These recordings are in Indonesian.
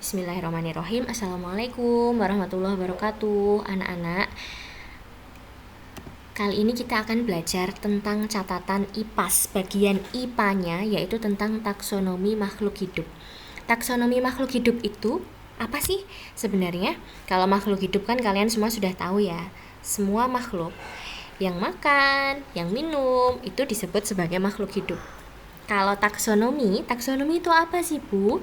Bismillahirrahmanirrahim. Assalamualaikum warahmatullahi wabarakatuh, anak-anak. Kali ini kita akan belajar tentang catatan IPAS. Bagian IPA-nya yaitu tentang taksonomi makhluk hidup. Taksonomi makhluk hidup itu apa sih sebenarnya? Kalau makhluk hidup kan kalian semua sudah tahu ya. Semua makhluk yang makan, yang minum itu disebut sebagai makhluk hidup. Kalau taksonomi itu apa sih, Bu?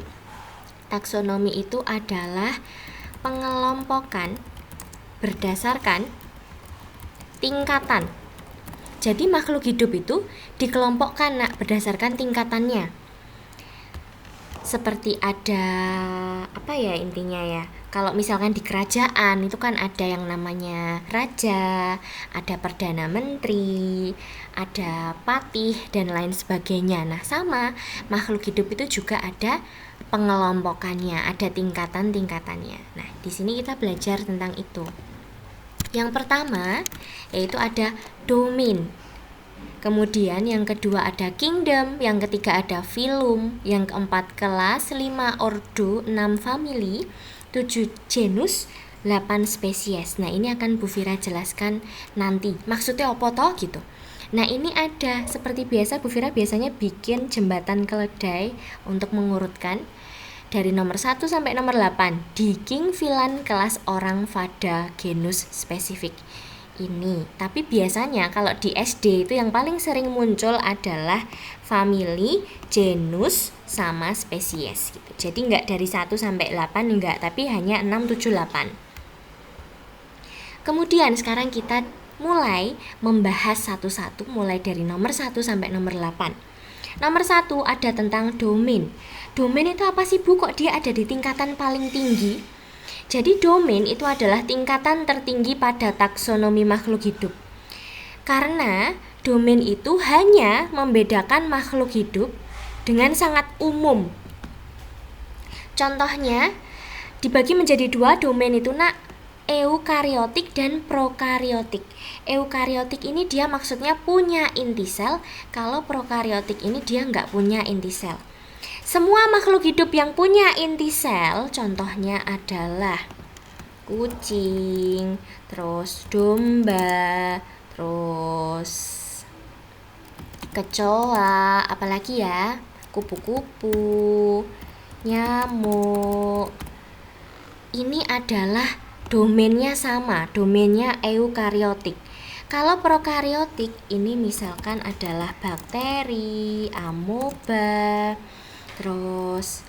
Taksonomi itu adalah pengelompokan berdasarkan tingkatan. Jadi makhluk hidup itu dikelompokkan berdasarkan tingkatannya. Seperti ada apa ya intinya ya? Kalau misalkan di kerajaan itu kan ada yang namanya raja, ada perdana menteri, ada patih dan lain sebagainya. Nah, sama makhluk hidup itu juga ada pengelompokannya, ada tingkatan-tingkatannya. Nah, di sini kita belajar tentang itu. Yang pertama yaitu ada domain. Kemudian yang kedua ada kingdom, yang ketiga ada phylum, yang keempat kelas, 5 ordo, 6 family, 7 genus, 8 spesies. Nah, ini akan Bu Fira jelaskan nanti. Maksudnya apa toh gitu. Nah, ini ada seperti biasa Bu Fira biasanya bikin jembatan keledai untuk mengurutkan dari nomor 1 sampai nomor 8. Diking, filan, kelas, orang, fada, genus, spesifik. Ini. Tapi biasanya kalau di SD itu yang paling sering muncul adalah family, genus, sama spesies gitu. Jadi enggak dari 1 sampai 8 enggak, tapi hanya 6, 7, 8. Kemudian sekarang kita mulai membahas satu-satu mulai dari nomor 1 sampai nomor 8. Nomor 1 ada tentang domain. Domain itu apa sih, Bu? Kok dia ada di tingkatan paling tinggi? Jadi domain itu adalah tingkatan tertinggi pada taksonomi makhluk hidup. Karena domain itu hanya membedakan makhluk hidup dengan sangat umum. Contohnya dibagi menjadi 2 domain itu eukariotik dan prokariotik. Eukariotik ini dia maksudnya punya inti sel, kalau prokariotik ini dia nggak punya inti sel. Semua makhluk hidup yang punya inti sel, contohnya adalah kucing, terus domba, terus kecoa, apalagi ya, kupu-kupu, nyamuk. Ini adalah domainnya sama, domainnya eukariotik. Kalau prokariotik ini misalkan adalah bakteri, amoeba, terus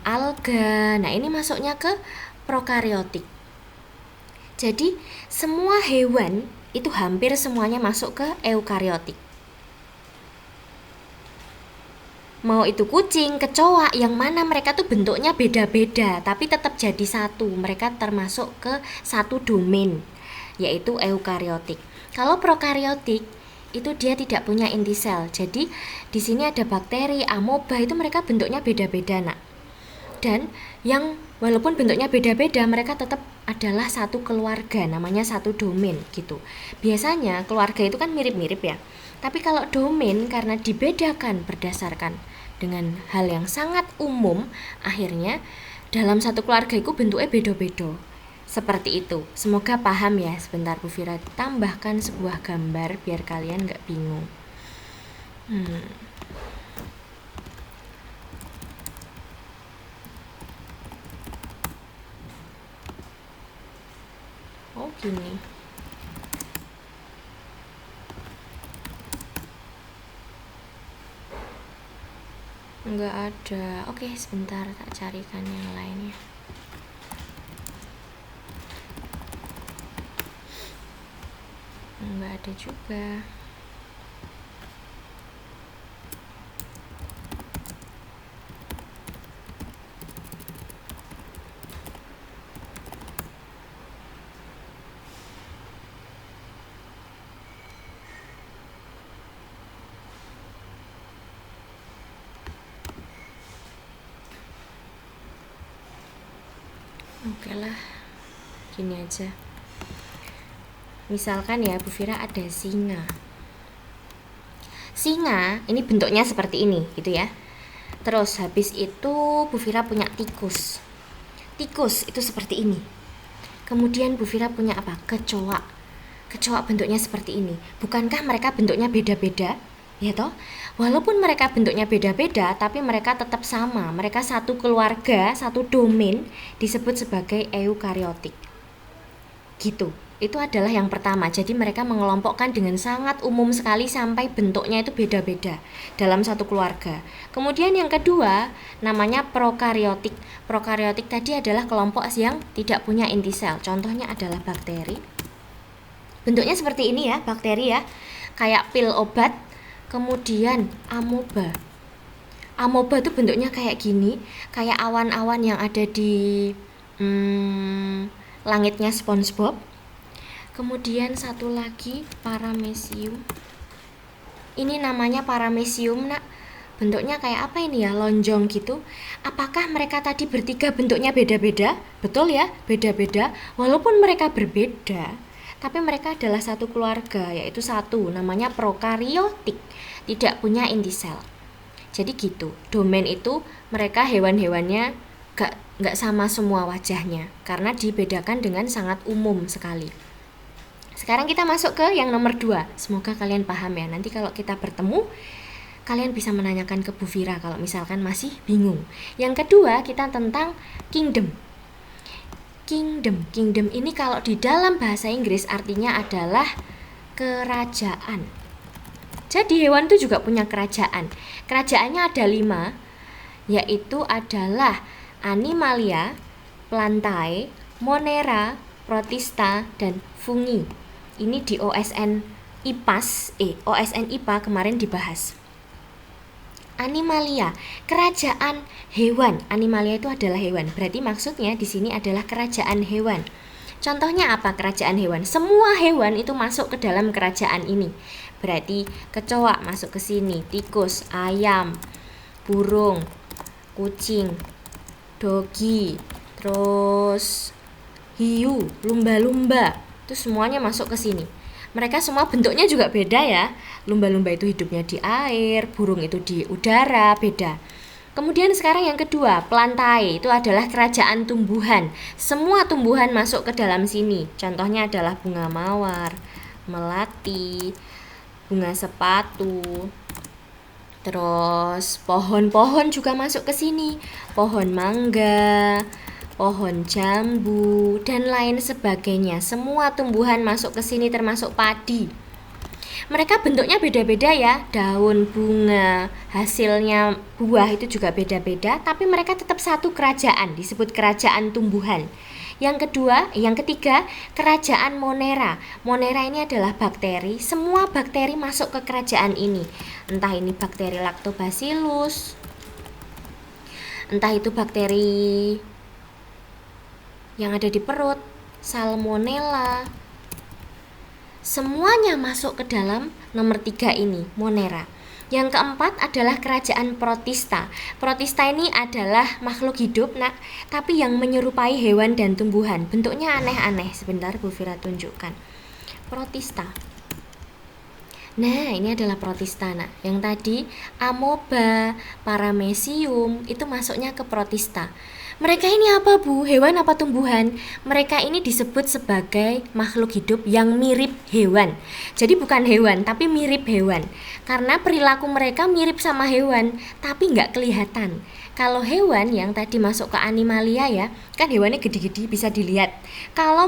alga. Nah, ini masuknya ke prokariotik. Jadi semua hewan itu hampir semuanya masuk ke eukariotik. Mau itu kucing, kecoa, yang mana mereka tuh bentuknya beda-beda tapi tetap jadi satu. Mereka termasuk ke satu domain, yaitu eukariotik. Kalau prokariotik itu dia tidak punya inti sel. Jadi di sini ada bakteri, amoeba, itu mereka bentuknya beda-beda, Dan yang walaupun bentuknya beda-beda, mereka tetap adalah satu keluarga, namanya satu domain gitu. Biasanya keluarga itu kan mirip-mirip ya. Tapi kalau domain karena dibedakan berdasarkan dengan hal yang sangat umum, akhirnya dalam satu keluarga itu bentuknya beda-beda. Seperti itu. Semoga paham ya. Sebentar Bu Fira tambahkan sebuah gambar biar kalian gak bingung. Oh gini. Enggak ada. Oke, sebentar tak carikan yang lainnya. Enggak ada juga. Oke lah, gini aja. Misalkan ya Bu Fira ada singa. Singa ini bentuknya seperti ini gitu ya. Terus habis itu Bu Vira punya tikus. Tikus itu seperti ini. Kemudian Bu Vira punya apa? Kecoa. Kecoa bentuknya seperti ini. Bukankah mereka bentuknya beda-beda? Ya toh? Walaupun mereka bentuknya beda-beda, tapi mereka tetap sama. Mereka satu keluarga, satu domain, disebut sebagai eukariotik. Gitu. Itu adalah yang pertama. Jadi mereka mengelompokkan dengan sangat umum sekali sampai bentuknya itu beda-beda dalam satu keluarga. Kemudian yang kedua namanya prokariotik. Prokariotik tadi adalah kelompok yang tidak punya inti sel. Contohnya adalah bakteri. Bentuknya seperti ini ya, bakteri ya. Kayak pil obat. Kemudian amoeba. Amoeba itu bentuknya kayak gini, kayak awan-awan yang ada di langitnya SpongeBob. Kemudian satu lagi paramecium. Ini namanya paramecium, Nak. Bentuknya kayak apa ini ya? Lonjong gitu. Apakah mereka tadi bertiga bentuknya beda-beda? Betul ya, beda-beda. Walaupun mereka berbeda, tapi mereka adalah satu keluarga, yaitu satu, namanya prokariotik. Tidak punya inti sel. Jadi gitu. Domain itu mereka hewan-hewannya gak sama semua wajahnya, karena dibedakan dengan sangat umum sekali. Sekarang kita masuk ke yang nomor 2. Semoga kalian paham ya. Nanti kalau kita bertemu, kalian bisa menanyakan ke Bu Vira kalau misalkan masih bingung. Yang kedua, kita tentang kingdom. Kingdom ini kalau di dalam bahasa Inggris artinya adalah kerajaan. Jadi hewan itu juga punya kerajaan. Kerajaannya ada 5, yaitu adalah Animalia, Plantae, Monera, Protista, dan Fungi. Ini di OSN IPA kemarin dibahas. Animalia, kerajaan hewan. Animalia itu adalah hewan. Berarti maksudnya di sini adalah kerajaan hewan. Contohnya apa kerajaan hewan? Semua hewan itu masuk ke dalam kerajaan ini. Berarti kecoa masuk ke sini, tikus, ayam, burung, kucing, dogi, terus hiu, lumba-lumba. Itu semuanya masuk ke sini. Mereka semua bentuknya juga beda ya. Lumba-lumba itu hidupnya di air, burung itu di udara, beda. Kemudian sekarang yang kedua, Plantae itu adalah kerajaan tumbuhan. Semua tumbuhan masuk ke dalam sini. Contohnya adalah bunga mawar, melati, bunga sepatu. Terus pohon-pohon juga masuk ke sini. Pohon mangga, pohon jambu, dan lain sebagainya. Semua tumbuhan masuk ke sini termasuk padi. Mereka bentuknya beda-beda ya, daun, bunga, hasilnya buah itu juga beda-beda, tapi mereka tetap satu kerajaan, disebut kerajaan tumbuhan. Yang ketiga, kerajaan Monera. Monera ini adalah bakteri, semua bakteri masuk ke kerajaan ini. Entah ini bakteri Lactobacillus, entah itu bakteri yang ada di perut, Salmonella. Semuanya masuk ke dalam nomor 3 ini, Monera. Yang keempat adalah kerajaan Protista. Protista ini adalah makhluk hidup, Nak, tapi yang menyerupai hewan dan tumbuhan. Bentuknya aneh-aneh. Sebentar Bu Vira tunjukkan. Protista. Nah, ini adalah Protista, Nak. Yang tadi amoeba, paramecium itu masuknya ke Protista. Mereka ini apa, Bu? Hewan apa tumbuhan? Mereka ini disebut sebagai makhluk hidup yang mirip hewan. Jadi bukan hewan, tapi mirip hewan. Karena perilaku mereka mirip sama hewan, tapi nggak kelihatan. Kalau hewan yang tadi masuk ke Animalia ya, kan hewannya gede-gede bisa dilihat. Kalau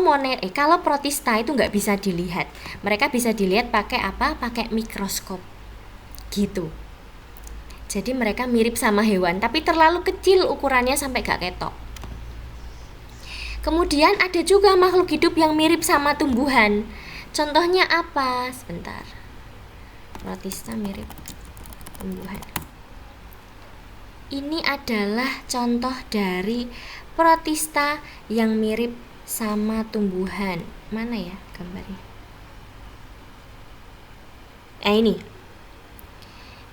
Protista itu nggak bisa dilihat. Mereka bisa dilihat pakai apa? Pakai mikroskop. Gitu. Jadi mereka mirip sama hewan, tapi terlalu kecil ukurannya sampai gak ketok. Kemudian ada juga makhluk hidup yang mirip sama tumbuhan. Contohnya apa? Sebentar. Protista mirip tumbuhan. Ini adalah contoh dari Protista yang mirip sama tumbuhan. Mana ya gambarnya?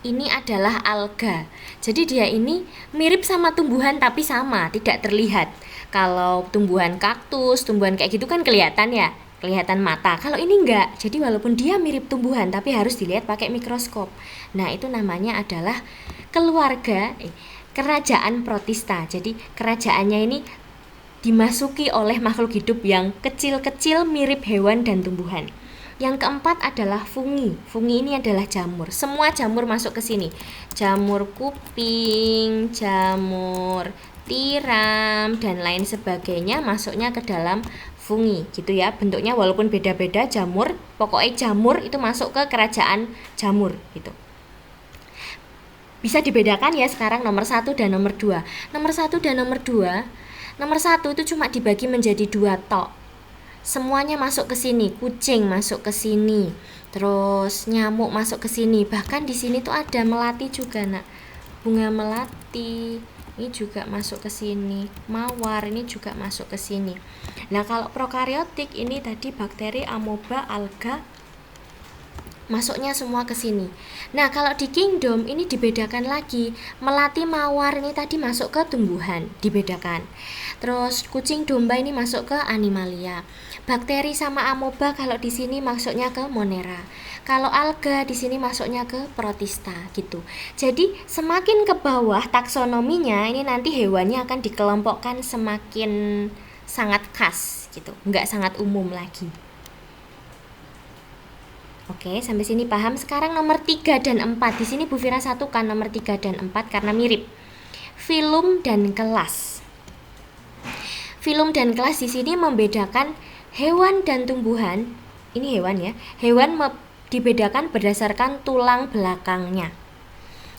Ini adalah alga. Jadi dia ini mirip sama tumbuhan tapi sama, tidak terlihat. Kalau tumbuhan kaktus, tumbuhan kayak gitu kan kelihatan ya, kelihatan mata. Kalau ini enggak. Jadi walaupun dia mirip tumbuhan tapi harus dilihat pakai mikroskop. Nah, itu namanya adalah keluarga kerajaan protista. Jadi kerajaannya ini dimasuki oleh makhluk hidup yang kecil-kecil mirip hewan dan tumbuhan. Yang keempat adalah fungi. Fungi ini adalah jamur. Semua jamur masuk ke sini. Jamur kuping, jamur tiram, dan lain sebagainya masuknya ke dalam fungi gitu ya. Bentuknya walaupun beda-beda jamur, pokoknya jamur itu masuk ke kerajaan jamur gitu. Bisa dibedakan ya sekarang nomor 1 dan nomor 2. Nomor 1 dan nomor 2. Nomor 1 itu cuma dibagi menjadi 2 tok. Semuanya masuk ke sini, kucing masuk ke sini, terus nyamuk masuk ke sini. Bahkan di sini tuh ada melati juga, Nak. Bunga melati ini juga masuk ke sini. Mawar ini juga masuk ke sini. Nah, kalau prokaryotik ini tadi bakteri, amoeba, alga masuknya semua ke sini. Nah, kalau di kingdom ini dibedakan lagi. Melati, mawar ini tadi masuk ke tumbuhan, dibedakan. Terus kucing, domba ini masuk ke animalia. Bakteri sama amoeba kalau di sini masuknya ke monera. Kalau alga di sini masuknya ke protista gitu. Jadi semakin ke bawah taksonominya ini nanti hewannya akan dikelompokkan semakin sangat khas gitu, nggak sangat umum lagi. Oke, sampai sini paham. Sekarang nomor 3 dan 4. Di sini Bu Fira satukan nomor 3 dan 4 karena mirip. Filum dan kelas. Filum dan kelas di sini membedakan hewan dan tumbuhan. Ini hewan ya. Hewan dibedakan berdasarkan tulang belakangnya.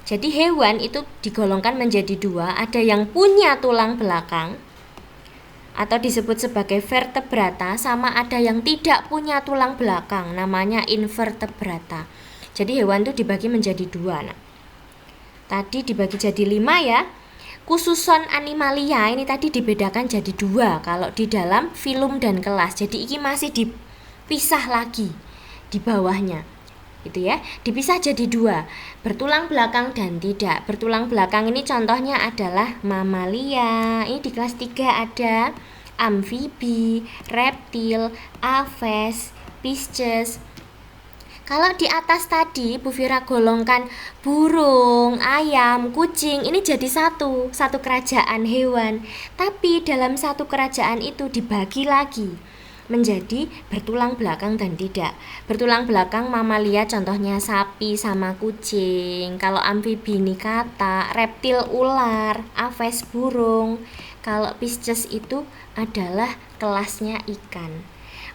Jadi hewan itu digolongkan menjadi 2. Ada yang punya tulang belakang atau disebut sebagai vertebrata, sama ada yang tidak punya tulang belakang, namanya invertebrata. Jadi hewan itu dibagi menjadi 2. Nah, tadi dibagi jadi 5 ya. Khususon animalia ini tadi dibedakan jadi 2 kalau di dalam filum dan kelas. Jadi ini masih dipisah lagi di bawahnya. Gitu ya. Dipisah jadi 2, bertulang belakang dan tidak. Bertulang belakang ini contohnya adalah mamalia. Ini di kelas 3 ada amfibi, reptil, aves, pisces. Kalau di atas tadi Bu Fira golongkan burung, ayam, kucing, ini jadi satu kerajaan hewan. Tapi dalam satu kerajaan itu dibagi lagi menjadi bertulang belakang dan tidak. Bertulang belakang mamalia contohnya sapi sama kucing. Kalau amfibi ini katak, reptil ular, aves burung. Kalau pisces itu adalah kelasnya ikan.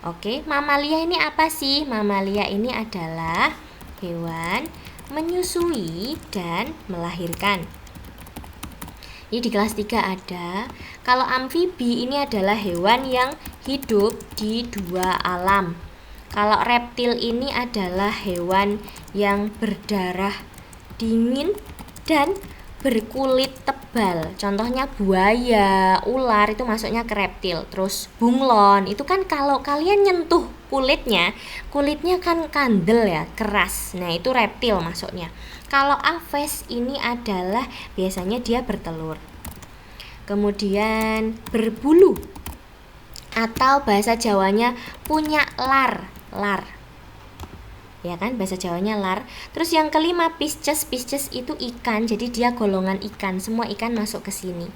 Oke, mamalia ini apa sih? Mamalia ini adalah hewan menyusui dan melahirkan. Ini di kelas 3 ada. Kalau amfibi ini adalah hewan yang hidup di 2 alam. Kalau reptil ini adalah hewan yang berdarah dingin dan berkulit tebal. Contohnya buaya, ular itu masuknya ke reptil. Terus bunglon itu kan kalau kalian nyentuh kulitnya kan kandel ya, keras. Nah, itu reptil masuknya. Kalau aves ini adalah biasanya dia bertelur. Kemudian berbulu atau bahasa Jawanya punya lar. Ya kan, bahasa Jawanya lar. Terus yang kelima pisces itu ikan. Jadi dia golongan ikan, semua ikan masuk ke sini.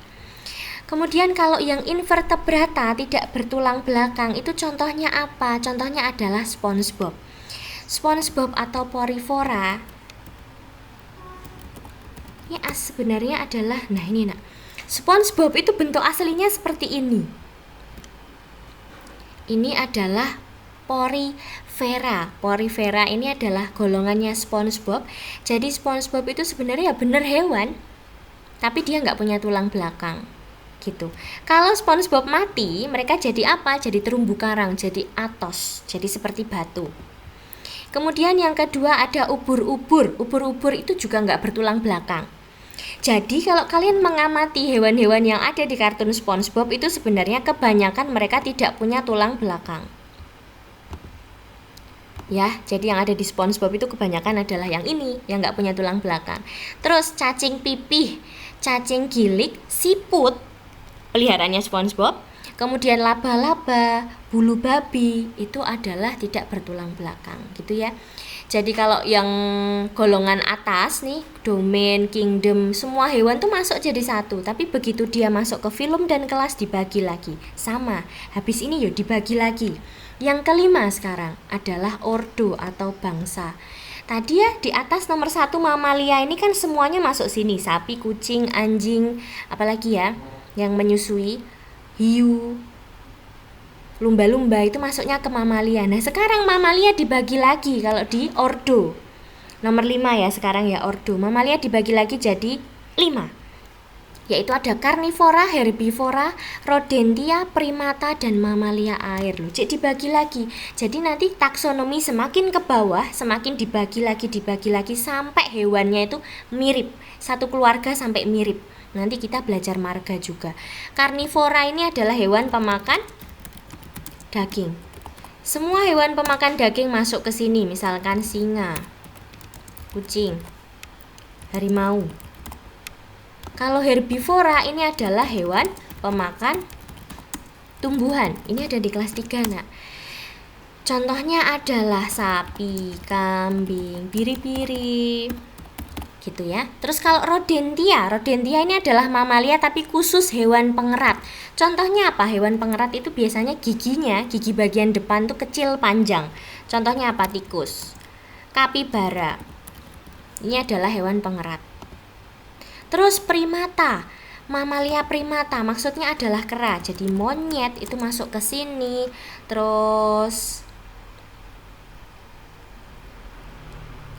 Kemudian kalau yang invertebrata tidak bertulang belakang itu contohnya apa? Contohnya adalah SpongeBob. SpongeBob atau Porifera ini sebenarnya adalah, nah ini nak, SpongeBob itu bentuk aslinya seperti ini. Ini adalah Porifera. Porifera ini adalah golongannya SpongeBob. Jadi SpongeBob itu sebenarnya benar hewan, tapi dia nggak punya tulang belakang gitu. Kalau SpongeBob mati, mereka jadi apa? Jadi terumbu karang, jadi atos, jadi seperti batu. Kemudian yang kedua ada ubur-ubur. Ubur-ubur itu juga nggak bertulang belakang. Jadi kalau kalian mengamati hewan-hewan yang ada di kartun SpongeBob itu sebenarnya kebanyakan mereka tidak punya tulang belakang. Ya, jadi yang ada di SpongeBob itu kebanyakan adalah yang ini, yang nggak punya tulang belakang. Terus cacing pipih, cacing gilik, siput, peliharaannya SpongeBob. Kemudian laba-laba, bulu babi itu adalah tidak bertulang belakang gitu ya. Jadi kalau yang golongan atas nih, domain, kingdom, semua hewan tuh masuk jadi satu. Tapi begitu dia masuk ke film dan kelas dibagi lagi. Sama, habis ini yuk dibagi lagi. Yang kelima sekarang adalah ordo atau bangsa. Tadi ya di atas nomor 1 mamalia ini kan semuanya masuk sini. Sapi, kucing, anjing, apalagi ya yang menyusui, hiu, lumba-lumba itu masuknya ke mamalia. Nah sekarang mamalia dibagi lagi kalau di ordo. Nomor 5 ya sekarang ya ordo. Mamalia dibagi lagi jadi 5. Yaitu ada karnivora, herbivora, rodentia, primata, dan mamalia air loh. Jadi dibagi lagi. Jadi nanti taksonomi semakin ke bawah, semakin dibagi lagi sampai hewannya itu mirip. Satu keluarga sampai mirip. Nanti kita belajar marga juga. Karnivora ini adalah hewan pemakan daging. Semua hewan pemakan daging masuk ke sini, misalkan singa, kucing, harimau. Kalau herbivora ini adalah hewan pemakan tumbuhan. Ini ada di kelas 3, Nak. Contohnya adalah sapi, kambing, biri-biri. Gitu ya. Terus kalau rodentia ini adalah mamalia tapi khusus hewan pengerat. Contohnya apa? Hewan pengerat itu biasanya gigi bagian depan tuh kecil panjang. Contohnya apa? Tikus, kapibara. Ini adalah hewan pengerat. Terus primata, mamalia primata maksudnya adalah kera. Jadi monyet itu masuk ke sini. Terus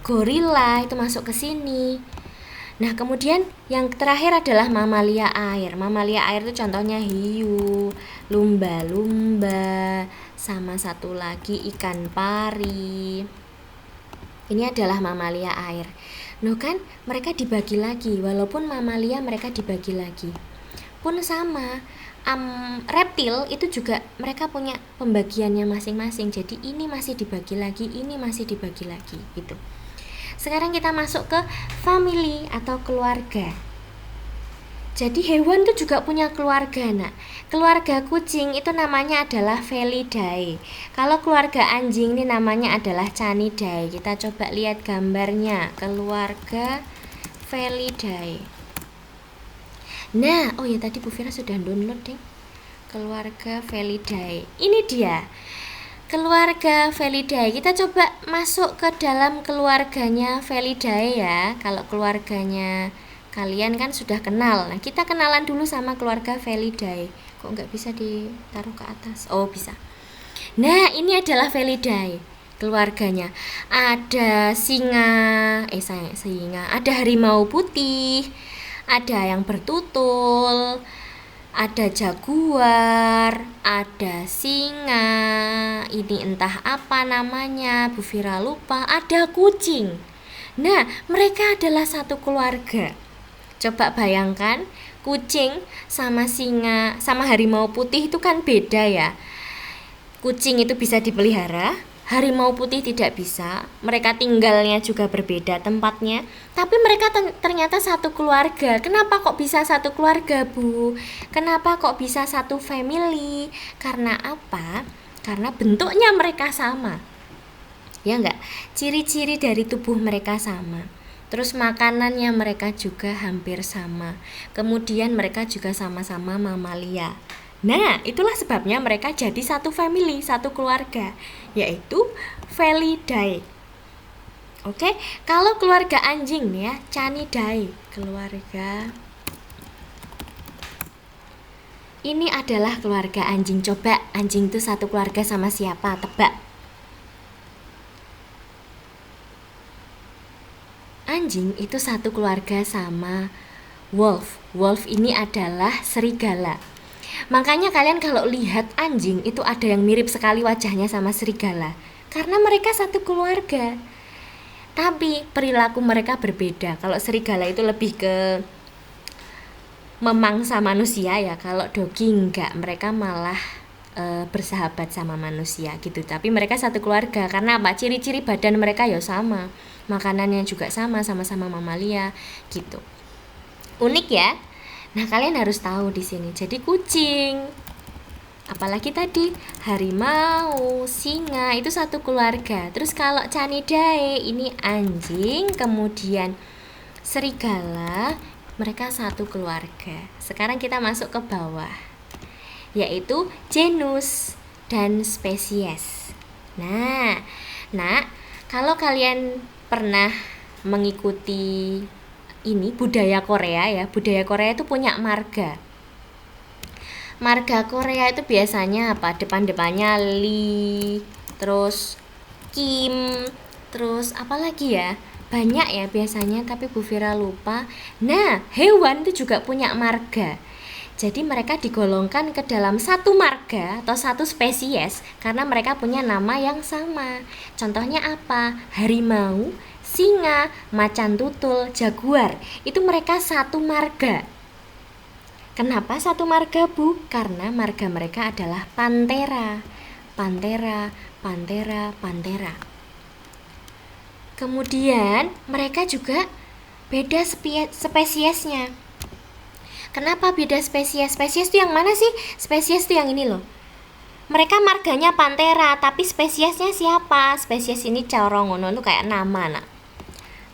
gorila itu masuk ke sini. Nah, kemudian yang terakhir adalah mamalia air. Mamalia air itu contohnya hiu, lumba-lumba, sama satu lagi ikan pari. Ini adalah mamalia air. Nah kan mereka dibagi lagi, walaupun mamalia mereka dibagi lagi. Pun sama, reptil itu juga mereka punya pembagiannya masing-masing. Jadi ini masih dibagi lagi, ini masih dibagi lagi gitu. Sekarang kita masuk ke family atau keluarga. Jadi hewan itu juga punya keluarga, Nak. Keluarga kucing itu namanya adalah Felidae. Kalau keluarga anjing ini namanya adalah Canidae. Kita coba lihat gambarnya. Keluarga Felidae. Nah, oh ya tadi Bu Fira sudah download deh. Keluarga Felidae. Ini dia. Keluarga Felidae. Kita coba masuk ke dalam keluarganya Felidae ya. Kalau keluarganya kalian kan sudah kenal. Nah, kita kenalan dulu sama keluarga Felidae. Kok nggak bisa ditaruh ke atas? Oh, bisa. Nah, ini adalah Felidae. Keluarganya. Ada singa, ada harimau putih, ada yang bertutul, ada jaguar, ada singa, ini entah apa namanya, Bu Fira lupa, ada kucing. Nah, mereka adalah satu keluarga. Coba bayangkan, kucing sama singa sama harimau putih itu kan beda ya. Kucing itu bisa dipelihara, harimau putih tidak bisa. Mereka tinggalnya juga berbeda tempatnya, tapi mereka ternyata satu keluarga. Kenapa kok bisa satu keluarga, Bu? Kenapa kok bisa satu family? Karena apa? Karena bentuknya mereka sama. Ya enggak? Ciri-ciri dari tubuh mereka sama. Terus makanannya mereka juga hampir sama. Kemudian mereka juga sama-sama mamalia. Nah, itulah sebabnya mereka jadi satu family, satu keluarga, yaitu Felidae. Oke, kalau keluarga anjing nih ya, Canidae, keluarga. Ini adalah keluarga anjing. Coba anjing itu satu keluarga sama siapa? Tebak. Anjing itu satu keluarga sama wolf. Wolf ini adalah serigala. Makanya kalian kalau lihat anjing itu ada yang mirip sekali wajahnya sama serigala. Karena mereka satu keluarga. Tapi perilaku mereka berbeda. Kalau serigala itu lebih ke memangsa manusia ya. Kalau dogi enggak, mereka malah bersahabat sama manusia gitu. Tapi mereka satu keluarga. Karena apa? Ciri-ciri badan mereka ya sama. Makanannya juga sama-sama mamalia gitu. Unik ya. Nah, kalian harus tahu di sini. Jadi kucing Apalagi tadi harimau, singa itu satu keluarga. Terus kalau Canidae ini anjing, kemudian serigala, mereka satu keluarga. Sekarang kita masuk ke bawah, yaitu genus dan spesies. Nah, kalau kalian pernah mengikuti ini budaya Korea ya, budaya Korea itu punya marga. Marga Korea itu biasanya apa? Depan-depannya Lee, terus Kim, terus apa lagi ya? Banyak ya biasanya, tapi Bu Vira lupa. Nah, hewan itu juga punya marga. Jadi mereka digolongkan ke dalam satu marga atau satu spesies karena mereka punya nama yang sama. Contohnya apa? Harimau, singa, macan tutul, jaguar. Itu mereka satu marga. Kenapa satu marga, Bu? Karena marga mereka adalah Panthera. Panthera, Panthera, Panthera. Kemudian mereka juga beda spesiesnya. Kenapa beda spesies? Spesies itu yang mana sih? Spesies itu yang ini loh. Mereka marganya Panthera, tapi spesiesnya siapa? Spesies ini carongono itu kayak nama, nak.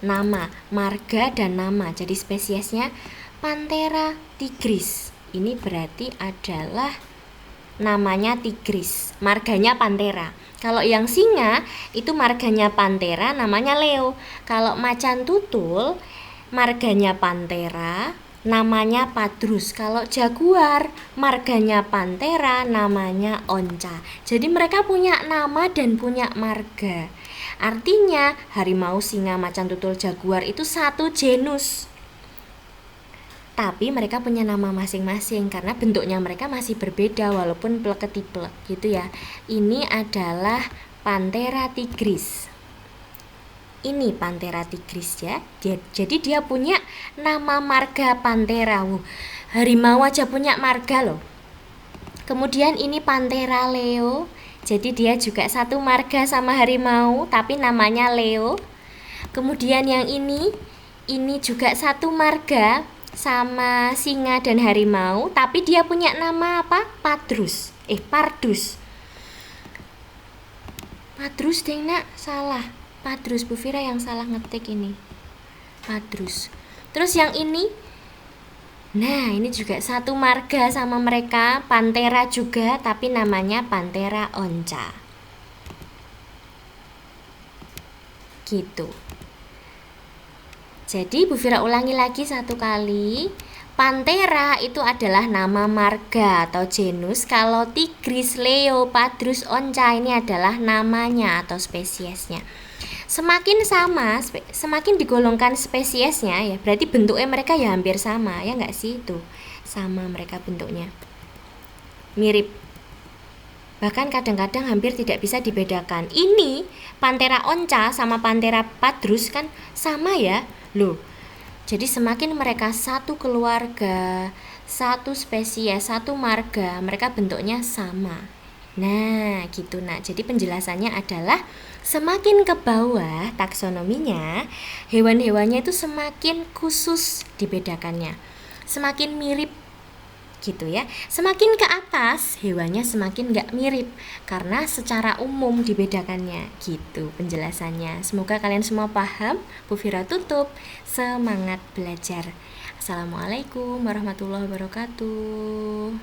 Nama, marga dan nama. Jadi spesiesnya Panthera tigris. Ini berarti adalah namanya tigris, marganya Panthera. Kalau yang singa itu marganya Panthera, namanya Leo. Kalau macan tutul marganya Panthera, namanya Padrus. Kalau jaguar marganya Panthera, namanya Onca. Jadi mereka punya nama dan punya marga. Artinya harimau, singa, macan tutul, jaguar itu satu genus. Tapi mereka punya nama masing-masing karena bentuknya mereka masih berbeda walaupun plek-ketiplek gitu ya. Ini adalah Panthera tigris. Ini Panthera tigris ya. Jadi dia punya nama marga Panthera. Harimau aja punya marga loh. Kemudian ini Panthera leo. Jadi dia juga satu marga sama harimau tapi namanya Leo. Kemudian yang ini juga satu marga sama singa dan harimau, tapi dia punya nama apa? Pardus. Padrus deh nak, salah. Padrus, Bu Vira yang salah ngetik ini. Padrus. Terus yang ini, nah ini juga satu marga sama mereka, Panthera juga, tapi namanya Panthera onca. Gitu. Jadi Bu Vira ulangi lagi satu kali. Panthera itu adalah nama marga atau genus. Kalau tigris, leo, padrus, onca ini adalah namanya atau spesiesnya. Semakin sama, semakin digolongkan spesiesnya ya, berarti bentuknya mereka ya hampir sama, ya nggak sih? Tuh, sama mereka bentuknya. Mirip. Bahkan kadang-kadang hampir tidak bisa dibedakan. Ini Panthera onca sama Panthera padrus kan sama ya. Loh, jadi semakin mereka satu keluarga, satu spesies, satu marga, mereka bentuknya sama. Nah, gitu nak. Jadi penjelasannya adalah semakin ke bawah taksonominya, hewan-hewannya itu semakin khusus dibedakannya. Semakin mirip gitu ya. Semakin ke atas hewannya semakin gak mirip karena secara umum dibedakannya gitu penjelasannya. Semoga kalian semua paham. Bu Vira tutup. Semangat belajar. Assalamualaikum warahmatullahi wabarakatuh.